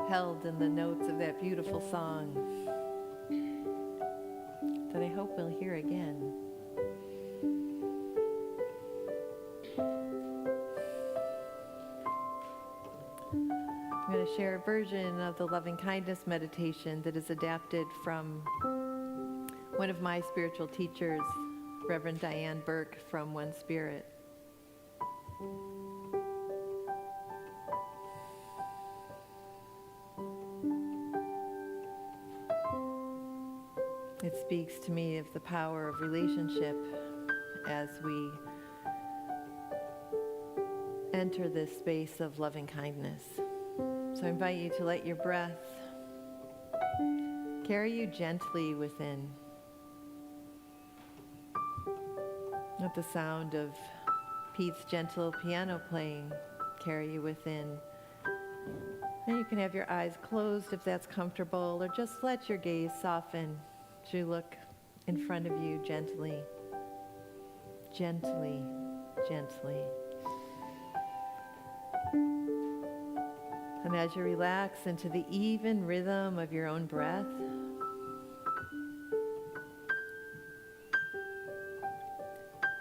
held in the notes of that beautiful song that I hope we'll hear again. I'm going to share a version of the loving kindness meditation that is adapted from one of my spiritual teachers, Reverend Diane Burke from One Spirit. It speaks to me of the power of relationship as we enter this space of loving kindness. So I invite you to let your breath carry you gently within. Let the sound of Pete's gentle piano playing carry you within. And you can have your eyes closed if that's comfortable, or just let your gaze soften as you look in front of you gently, gently, gently. And as you relax into the even rhythm of your own breath,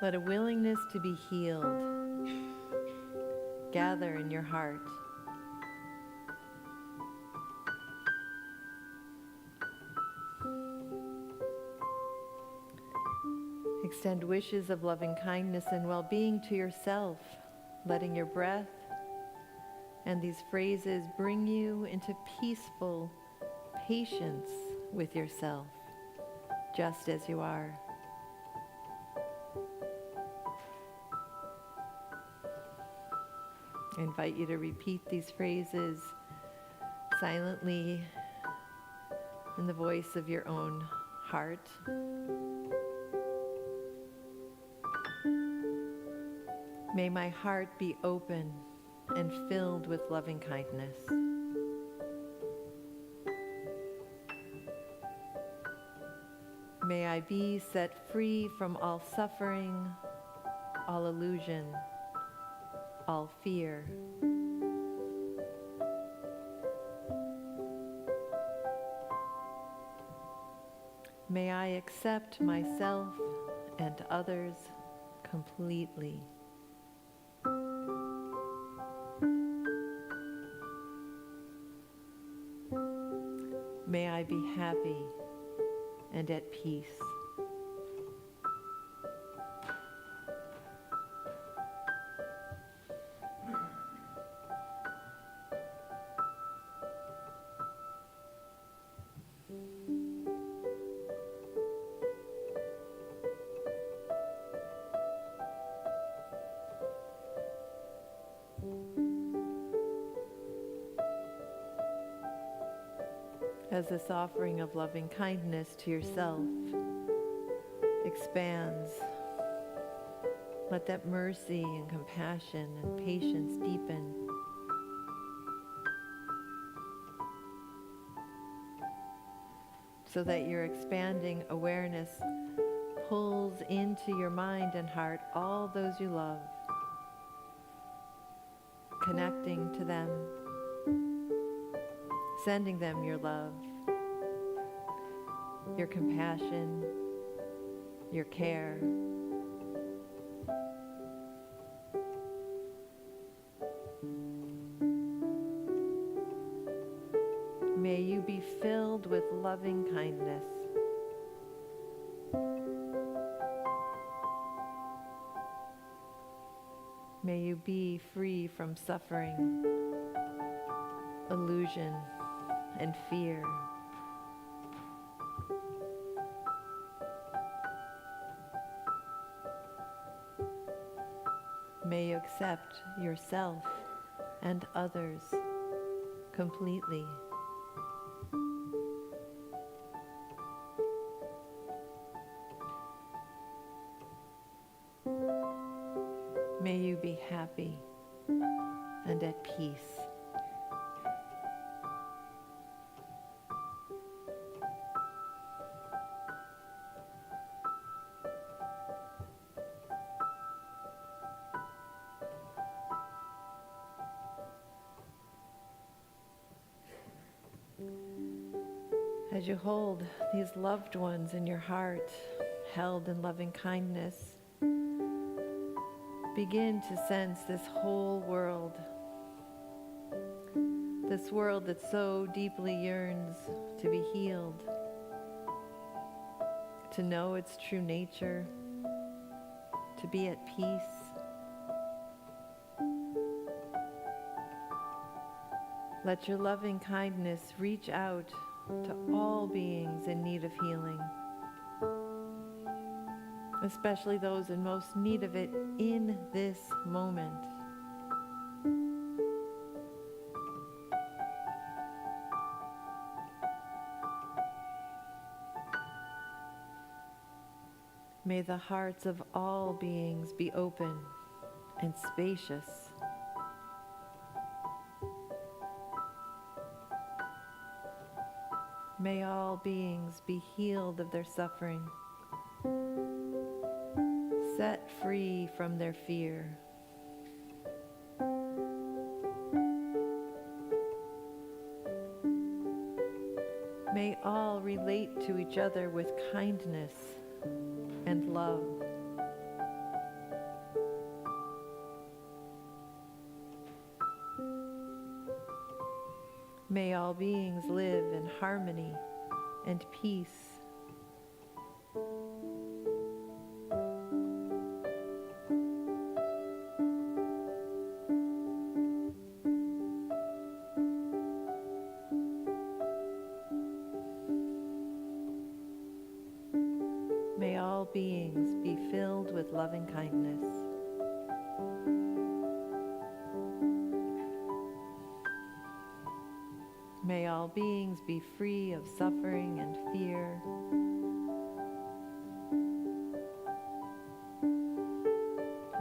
let a willingness to be healed gather in your heart. Extend wishes of loving kindness and well-being to yourself, letting your breath and these phrases bring you into peaceful patience with yourself, just as you are. I invite you to repeat these phrases silently in the voice of your own heart. May my heart be open and filled with loving kindness. May I be set free from all suffering, all illusion, all fear. May I accept myself and others completely. May I be happy and at peace. As this offering of loving kindness to yourself expands, let that mercy and compassion and patience deepen. So that your expanding awareness pulls into your mind and heart all those you love, connecting to them, sending them your love, your compassion, your care. May you be filled with loving kindness. May you be free from suffering, illusion, and fear. May you accept yourself and others completely. May you be happy and at peace. As you hold these loved ones in your heart, held in loving kindness, begin to sense this whole world. This world that so deeply yearns to be healed, to know its true nature, to be at peace. Let your loving kindness reach out to all beings in need of healing, especially those in most need of it in this moment. May the hearts of all beings be open and spacious. May all beings be healed of their suffering, set free from their fear. May all relate to each other with kindness and love. May all beings live in harmony and peace. May all beings be filled with loving kindness. May all beings be free of suffering and fear.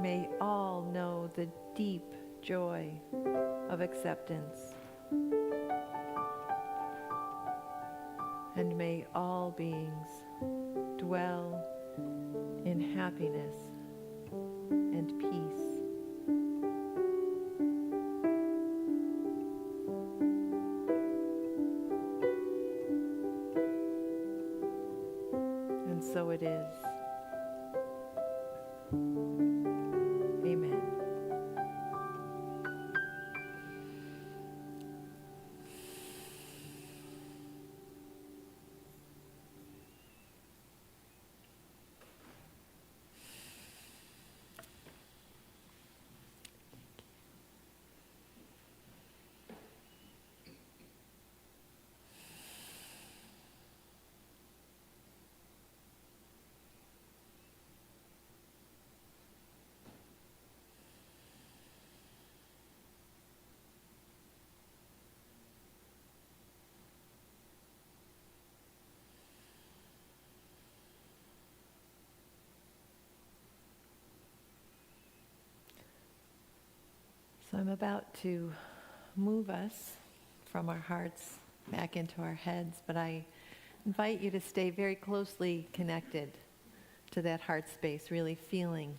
May all know the deep joy of acceptance. And may all beings dwell in happiness and peace. And so it is. Amen. So I'm about to move us from our hearts back into our heads, but I invite you to stay very closely connected to that heart space, really feeling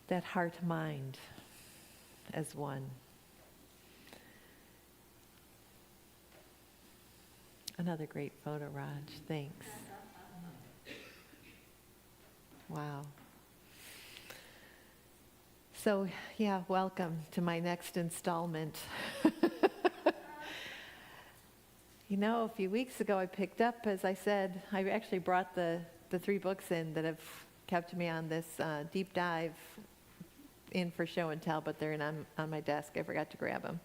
that heart-mind as one. Another great photo, Raj. Thanks. Wow. So, yeah, welcome to my next installment. You know, a few weeks ago I picked up, as I said, I actually brought the 3 books in that have kept me on this deep dive in for show and tell, but they're on my desk. I forgot to grab them.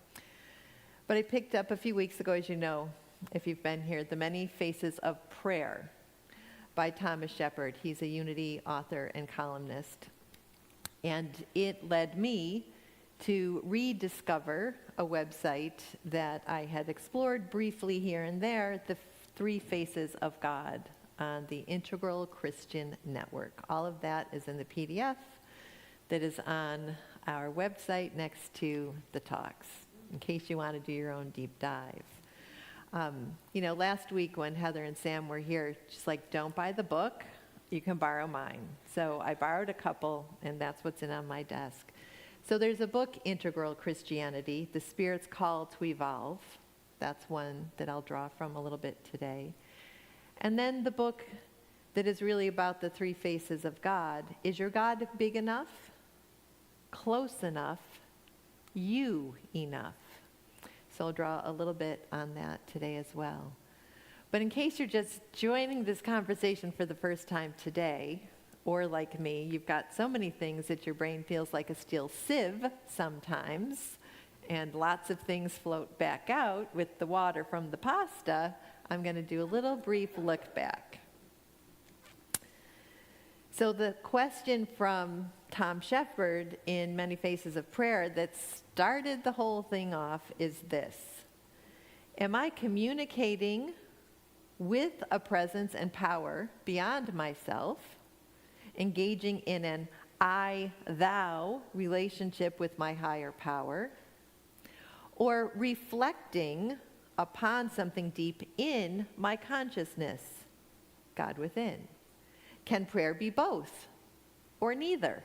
But I picked up a few weeks ago, as you know, if you've been here, The Many Faces of Prayer by Thomas Shepard. He's a Unity author and columnist. And it led me to rediscover a website that I had explored briefly here and there, the 3 Faces of God on the Integral Christian Network. All of that is in the PDF that is on our website next to the talks, in case you want to do your own deep dive. You know, last week when Heather and Sam were here, just like, don't buy the book. You can borrow mine. So I borrowed a couple, and that's what's on my desk. So there's a book, Integral Christianity, The Spirit's Call to Evolve. That's one that I'll draw from a little bit today. And then the book that is really about the three faces of God. Is your God big enough? Close enough? You enough? So I'll draw a little bit on that today as well. But in case you're just joining this conversation for the first time today, or like me, you've got so many things that your brain feels like a steel sieve sometimes, and lots of things float back out with the water from the pasta, I'm going to do a little brief look back. So the question from Tom Shepard in Many Faces of Prayer that started the whole thing off is this: am I communicating with a presence and power beyond myself, engaging in an I-thou relationship with my higher power, or reflecting upon something deep in my consciousness, God within? Can prayer be both or neither?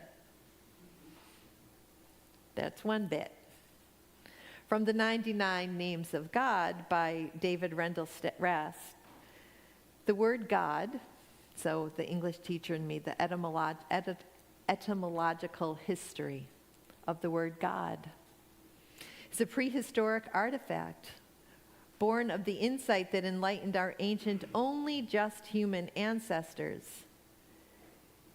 That's one bit. From the 99 Names of God by David Rendell Rast, the word God, so the English teacher in me, the etymological history of the word God, is a prehistoric artifact born of the insight that enlightened our ancient, only just human ancestors,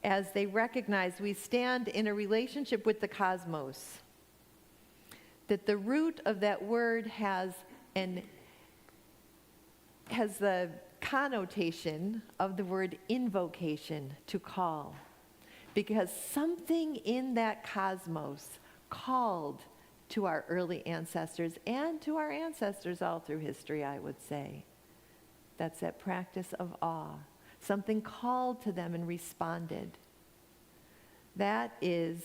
as they recognize we stand in a relationship with the cosmos, that the root of that word has the connotation of the word invocation, to call, because something in that cosmos called to our early ancestors and to our ancestors all through history, I would say. That's that practice of awe. Something called to them and responded. That is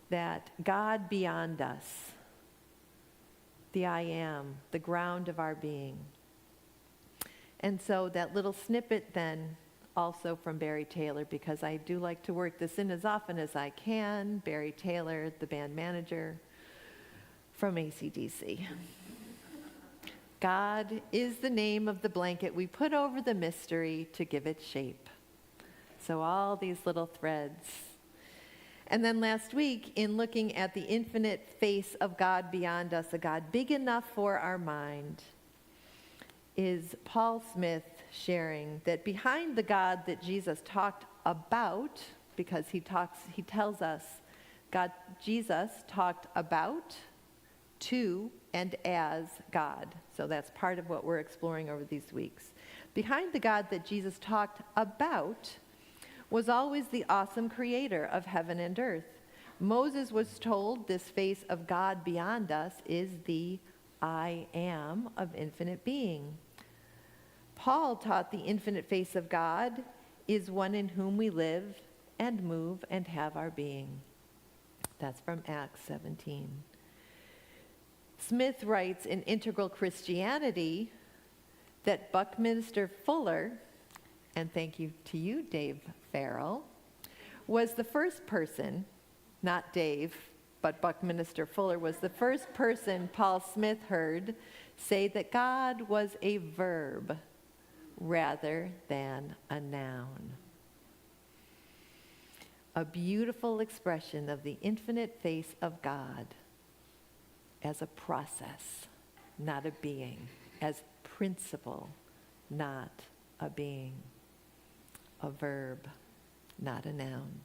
that God beyond us, the I am, the ground of our being. And so that little snippet then, also from Barry Taylor, because I do like to work this in as often as I can. Barry Taylor, the band manager from AC/DC. God is the name of the blanket we put over the mystery to give it shape. So all these little threads. And then last week, in looking at the infinite face of God beyond us, a God big enough for our mind, is Paul Smith sharing that behind the God that Jesus talked about, because he tells us Jesus talked about, to, and as God. So that's part of what we're exploring over these weeks. Behind the God that Jesus talked about was always the awesome creator of heaven and earth. Moses was told this face of God beyond us is the I am of infinite being. Paul taught the infinite face of God is one in whom we live and move and have our being. That's from Acts 17. Smith writes in Integral Christianity that Buckminster Fuller, and thank you to you, Dave Farrell, was the first person, not Dave, but Buckminster Fuller was the first person Paul Smith heard say that God was a verb rather than a noun. A beautiful expression of the infinite face of God as a process, not a being, as principle, not a being, a verb, not a noun.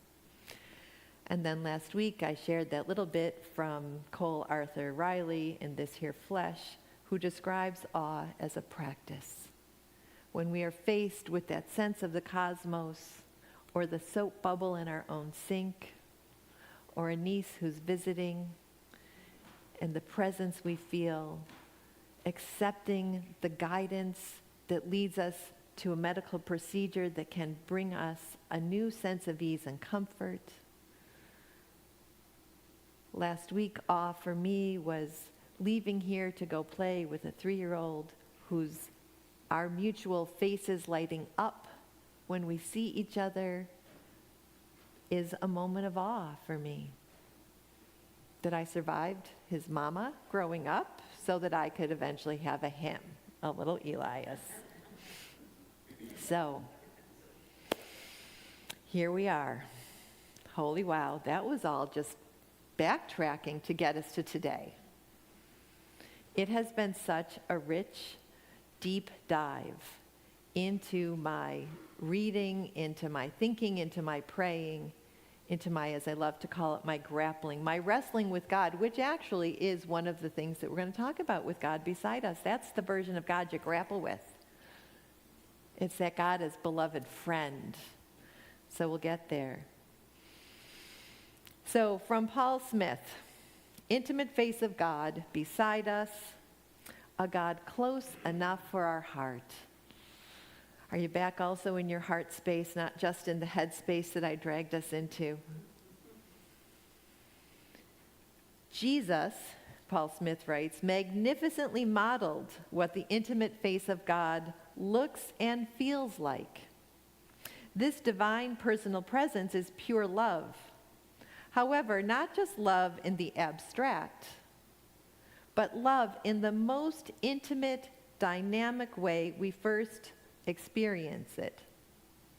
And then last week I shared that little bit from Cole Arthur Riley in This Here Flesh, who describes awe as a practice. When we are faced with that sense of the cosmos, or the soap bubble in our own sink, or a niece who's visiting, and the presence we feel, accepting the guidance that leads us to a medical procedure that can bring us a new sense of ease and comfort. Last week, awe for me was leaving here to go play with a 3-year-old whose our mutual faces lighting up when we see each other is a moment of awe for me. That I survived his mama growing up, so that I could eventually have a him, a little Elias. So, here we are. Holy wow, that was all just backtracking to get us to today. It has been such a rich, deep dive into my reading, into my thinking, into my praying, into my, as I love to call it, my grappling, my wrestling with God, which actually is one of the things that we're going to talk about with God beside us. That's the version of God you grapple with. It's that God is beloved friend. So we'll get there. So from Paul Smith, intimate face of God beside us, a God close enough for our heart. Are you back also in your heart space, not just in the head space that I dragged us into? Jesus, Paul Smith writes, magnificently modeled what the intimate face of God looks and feels like. This divine personal presence is pure love. However, not just love in the abstract, but love in the most intimate, dynamic way we first experience it,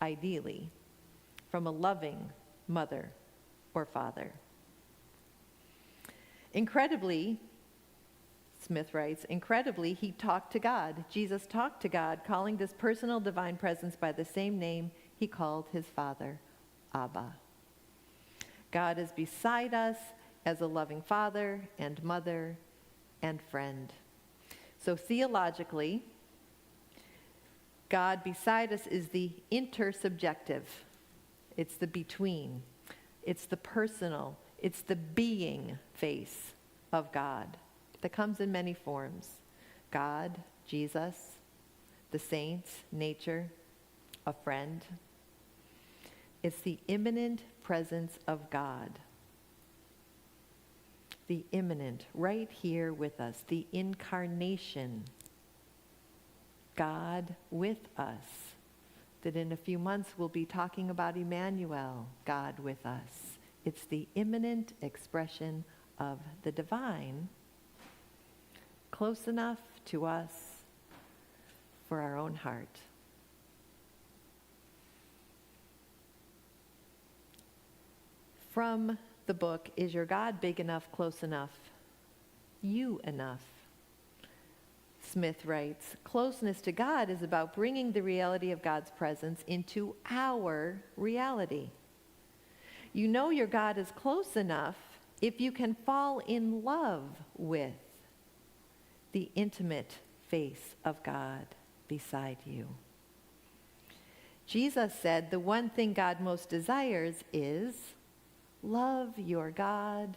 ideally, from a loving mother or father. Incredibly, Smith writes, incredibly, he talked to God. Jesus talked to God, calling this personal divine presence by the same name he called his Father, Abba. God is beside us as a loving father and mother and friend. So theologically, God beside us is the intersubjective. It's the between. It's the personal. It's the being face of God that comes in many forms. God, Jesus, the saints, nature, a friend. It's the immanent presence of God. The immanent, right here with us. The incarnation. God with us. That in a few months we'll be talking about Emmanuel, God with us. It's the immanent expression of the divine, close enough to us for our own heart. From the book, Is Your God Big Enough, Close Enough, You Enough? Smith writes, closeness to God is about bringing the reality of God's presence into our reality. You know your God is close enough if you can fall in love with the intimate face of God beside you. Jesus said the one thing God most desires is love your God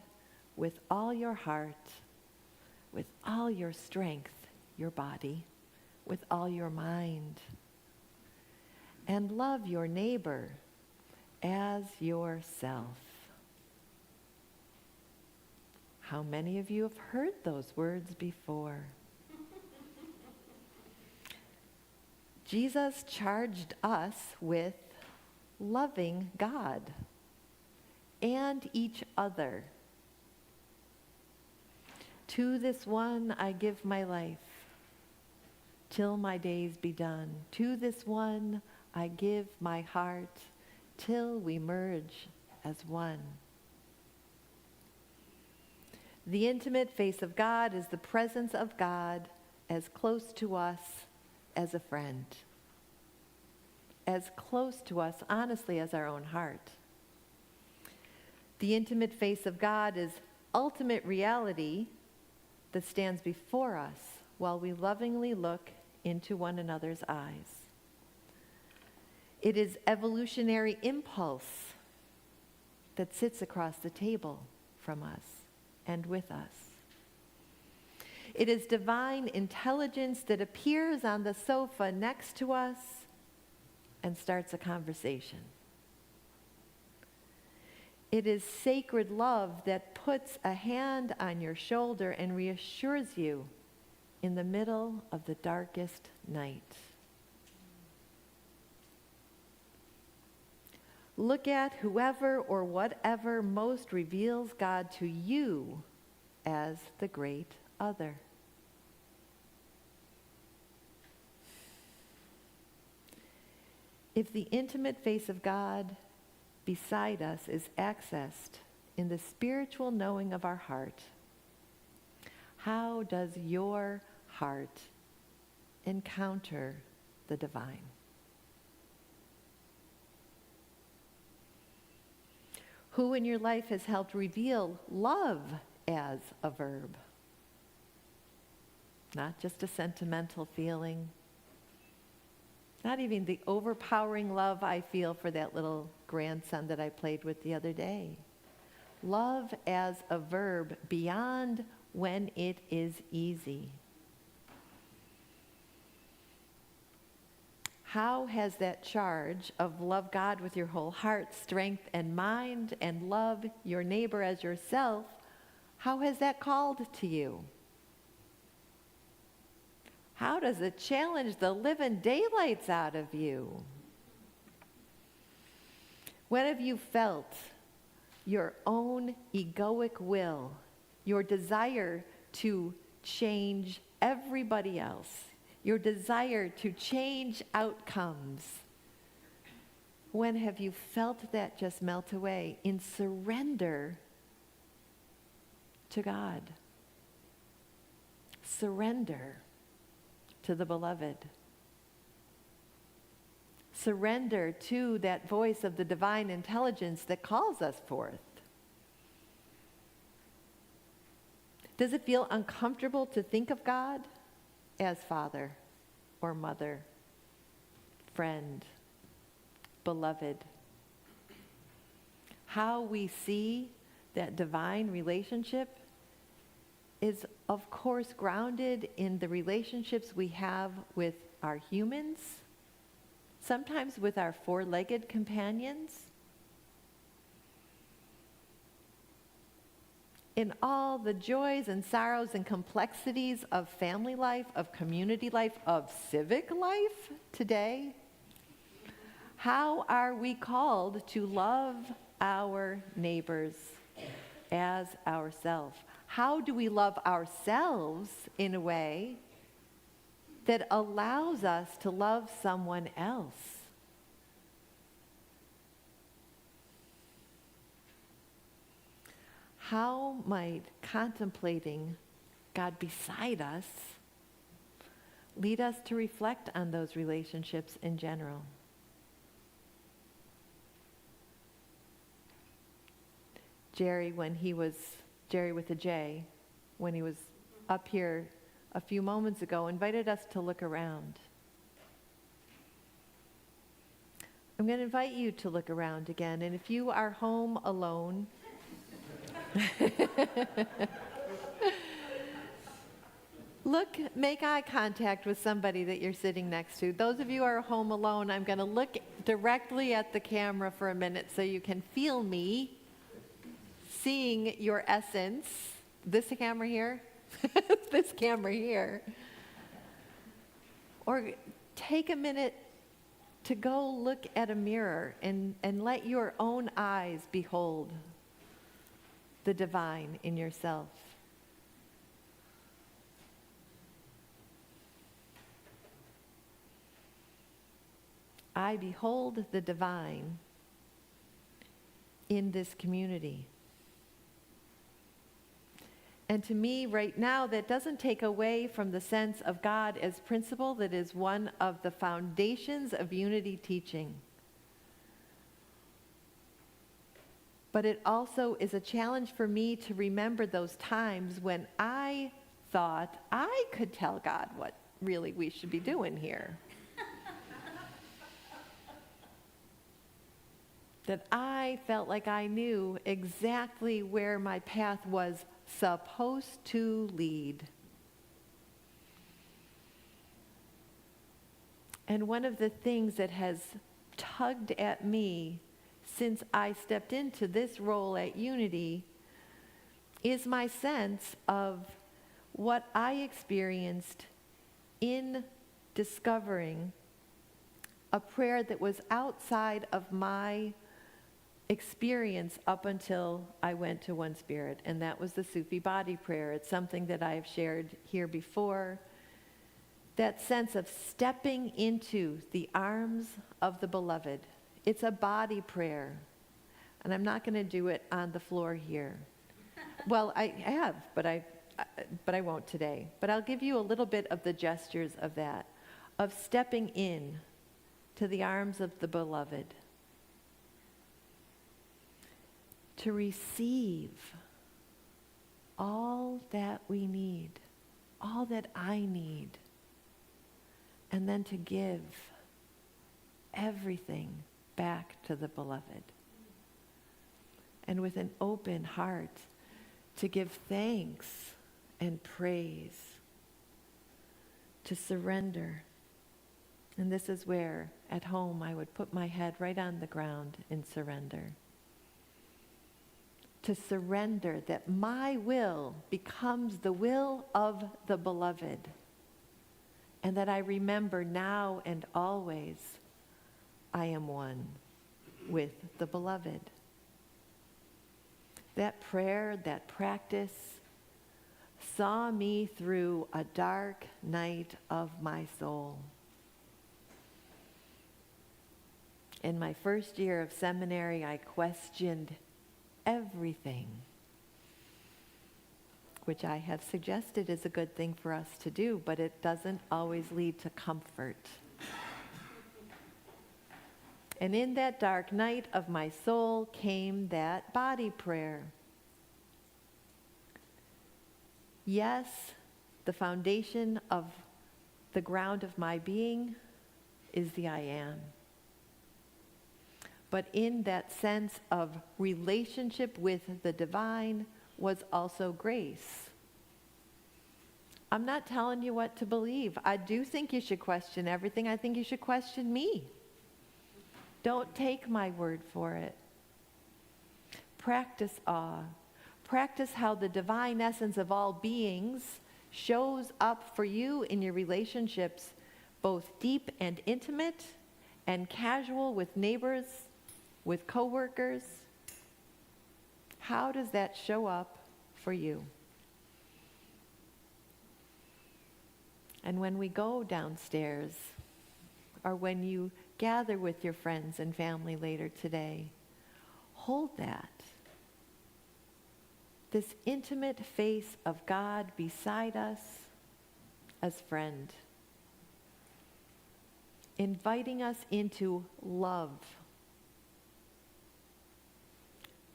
with all your heart, with all your strength, your body, with all your mind. And love your neighbor as yourself. How many of you have heard those words before? Jesus charged us with loving God and each other. To this one I give my life, till my days be done. To this one I give my heart, till we merge as one. The intimate face of God is the presence of God as close to us as a friend, as close to us, honestly, as our own heart. The intimate face of God is ultimate reality that stands before us while we lovingly look into one another's eyes. It is evolutionary impulse that sits across the table from us and with us. It is divine intelligence that appears on the sofa next to us and starts a conversation. It is sacred love that puts a hand on your shoulder and reassures you in the middle of the darkest night. Look at whoever or whatever most reveals God to you as the great other. If the intimate face of God beside us is accessed in the spiritual knowing of our heart, how does your heart encounter the divine? Who in your life has helped reveal love as a verb? Not just a sentimental feeling, not even the overpowering love I feel for that little grandson that I played with the other day. Love as a verb beyond when it is easy. How has that charge of love God with your whole heart, strength, and mind, and love your neighbor as yourself, how has that called to you? How does it challenge the living daylights out of you? When have you felt your own egoic will, your desire to change everybody else, your desire to change outcomes? When have you felt that just melt away in surrender to God? Surrender to the beloved. Surrender to that voice of the divine intelligence that calls us forth. Does it feel uncomfortable to think of God as father or mother, friend, beloved? How we see that divine relationship is, of course, grounded in the relationships we have with our humans, sometimes with our four-legged companions, in all the joys and sorrows and complexities of family life, of community life, of civic life today. How are we called to love our neighbors as ourselves? How do we love ourselves in a way that allows us to love someone else? How might contemplating God beside us lead us to reflect on those relationships in general? Jerry with a J, when he was up here a few moments ago, invited us to look around. I'm going to invite you to look around again, and if you are home alone, make eye contact with somebody that you're sitting next to. Those of you who are home alone, I'm going to look directly at the camera for a minute so you can feel me seeing your essence. This camera here, this camera here. Or take a minute to go look at a mirror and let your own eyes behold the divine in yourself. I behold the divine in this community. And to me, right now, that doesn't take away from the sense of God as principle that is one of the foundations of unity teaching. But it also is a challenge for me to remember those times when I thought I could tell God what really we should be doing here. That I felt like I knew exactly where my path was supposed to lead. And one of the things that has tugged at me since I stepped into this role at Unity is my sense of what I experienced in discovering a prayer that was outside of my experience up until I went to One Spirit, and that was the Sufi body prayer. It's something that I've shared here before. That sense of stepping into the arms of the beloved. It's a body prayer. And I'm not going to do it on the floor here. Well, I have, but I won't today. But I'll give you a little bit of the gestures of that, of stepping in to the arms of the beloved, to receive all that we need, all that I need, and then to give everything back to the beloved. And with an open heart, to give thanks and praise, to surrender. And this is where, at home, I would put my head right on the ground in surrender. To surrender that my will becomes the will of the beloved, and that I remember now and always I am one with the beloved. That prayer, that practice, saw me through a dark night of my soul. In my first year of seminary, I questioned everything, which I have suggested is a good thing for us to do, but it doesn't always lead to comfort. And in that dark night of my soul came that body prayer. Yes, the foundation of the ground of my being is the I am. But in that sense of relationship with the divine was also grace. I'm not telling you what to believe. I do think you should question everything. I think you should question me. Don't take my word for it. Practice awe. Practice how the divine essence of all beings shows up for you in your relationships, both deep and intimate, and casual with neighbors, with coworkers. How does that show up for you? And when we go downstairs, or when you gather with your friends and family later today, hold that. This intimate face of God beside us as friend, inviting us into love.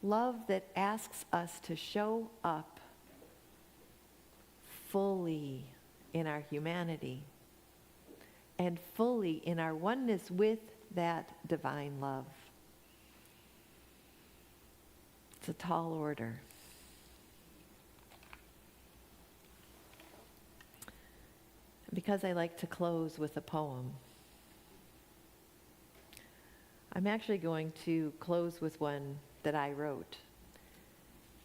Love that asks us to show up fully in our humanity and fully in our oneness with that divine love. It's a tall order. Because I like to close with a poem, I'm actually going to close with one that I wrote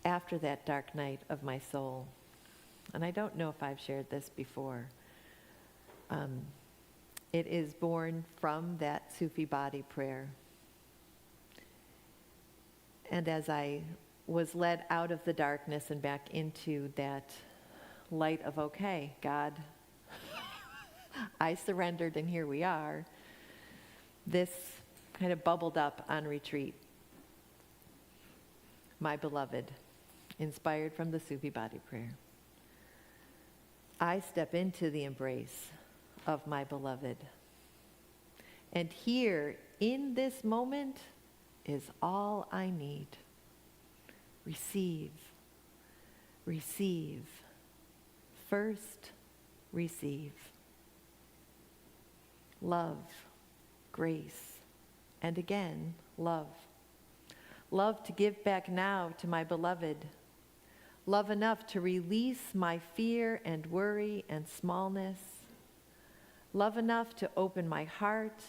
after that dark night of my soul. And I don't know if I've shared this before. It is born from that Sufi body prayer. And as I was led out of the darkness and back into that light of, okay, God, I surrendered and here we are, this kind of bubbled up on retreat. My beloved, inspired from the Sufi body prayer. I step into the embrace of my beloved. And here, in this moment, is all I need. Receive. Receive. First, receive. Love, grace, and again, love. Love to give back now to my beloved. Love enough to release my fear and worry and smallness. Love enough to open my heart.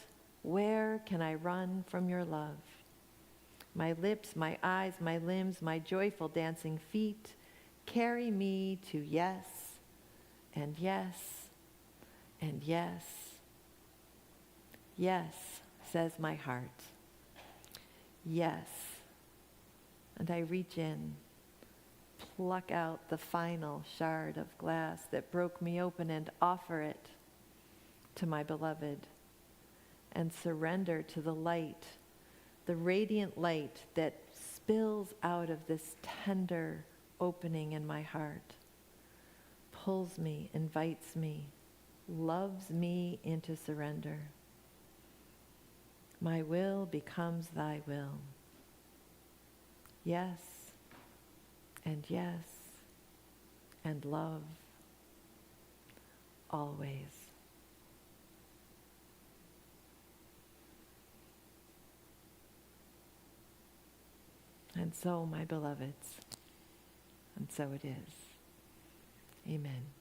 Where can I run from your love? My lips, my eyes, my limbs, my joyful dancing feet carry me to yes, and yes, and yes. Yes, says my heart. Yes. And I reach in, pluck out the final shard of glass that broke me open and offer it to my beloved and surrender to the light, the radiant light that spills out of this tender opening in my heart, pulls me, invites me, loves me into surrender. My will becomes thy will. Yes, and yes, and love, always. And so, my beloveds, and so it is. Amen.